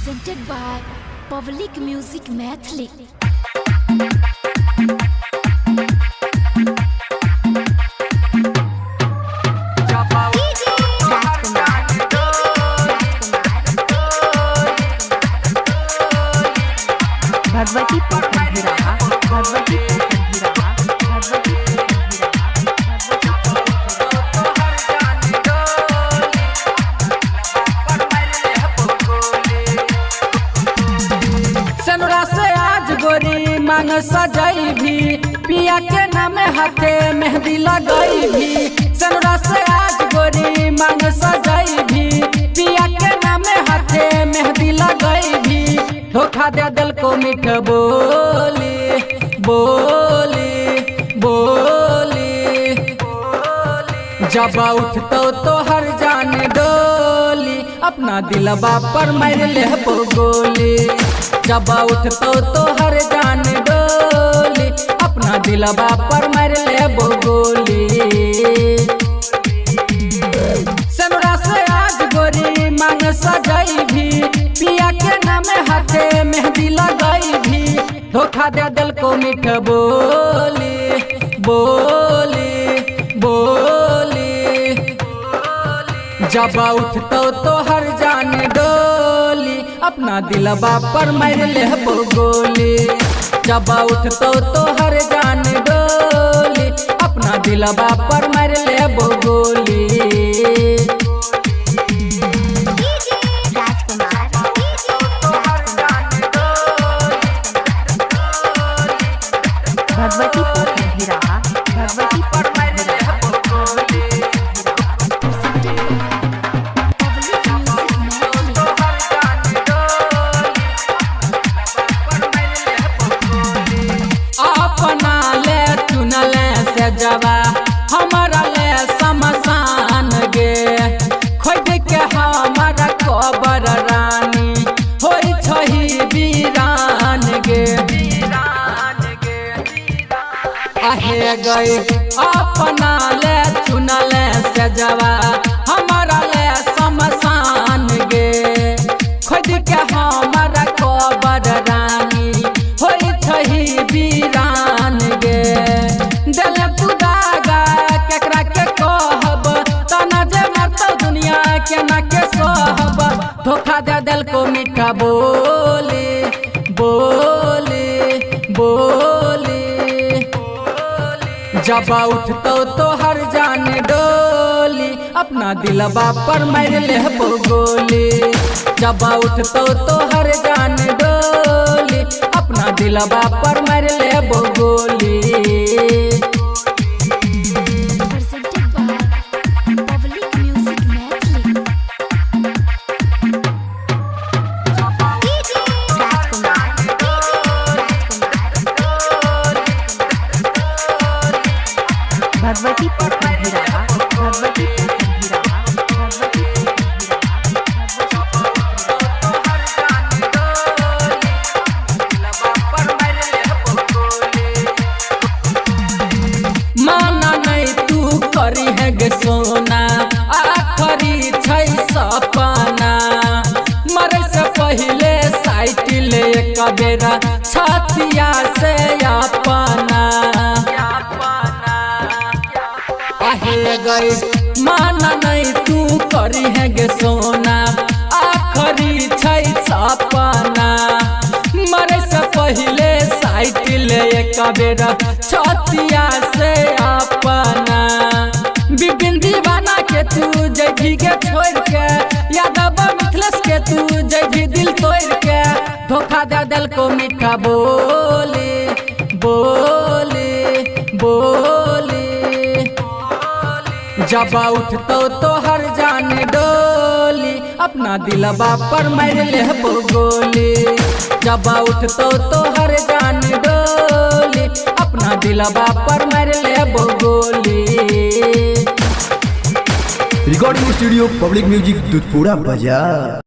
presented by Public Music Mathli. Bhagwati पोखंडीराहा Bhagwati पोखंडीराहा Bhagwati सनुरा से आज गोरी मांग सजाई भी पिया के नाम हाथे मेहंदी लगाई भी। सनुरा से आज गोरी मांग सजाई भी पिया के नाम हाथे मेहंदी लगाई भी। धोखा दे दिल को मीठ बोली बोली बोली जब उठतो तो हर जान डोली अपना दिलबा पर मार ले गोली। जब उठतो तो हर जान डोली अपना दिलबा पर मार ले गोली। सनुरा से आज गोरी मांग सजाई भी पिया के नाम हाथे मेहंदी लगाई भी। धोखा दे दिल को मीठ बोली बोली बोली जब उठतो तो हर जान डोली अपना दिलबा पर मार ले गोली। जब उठतो तो हर जान डोली अपना दिलबा पर मार ले गोली। भगवती पोखंडीराहा भगवती पोखंडीराहा अपना ले चुनले से जवा हमारा ले समसान गे खोद के हमारा कबर रानी होई छही वीरान गे। आहे गई अपना ले चुनले से जवा हमारा ले समसान गे खोद के हमारा कबर रानी होई छही वीरान गे। दिल पुदागा केकरा के कहब तना जे मरतो दुनिया के ना के सहब। धोखा दे दिल को मीठा बोली बोली बोली जब उठतो तो हर जान डोली अपना दिलबा पर मार ले गोली। जब उठतो तो हर जान डोली अपना दिलबा पर मार ले गोली। Presented by Public Music Mathli. Bhagwati पोखंडीराहा Bhagwati पोखंडीराहा Bhagwati माना नहीं तू करी है गे सोना आखरी छै सपना। मरे से पहले साइकिल एक बेरा छतिया से अपना आहे गई। माना नहीं तू करी है गे सोना आखरी छै सपना। मरे से पहले साइकिल एक बेरा छतिया से अपना। विपिन दीवाना के तू जैभी के छोड़ के यादव मिथिलेश के तू जैभी दिल तोड़ के। धोखा दे दिल को मीठा बोली बोली बोली जब उठतो तो हर जान डोली अपना दिलबा पर मार ले गोली। जब उठतो तो हर जान डोली अपना दिलबा पर मार ले गोली। Recording studio public music Dudhpura बाजार।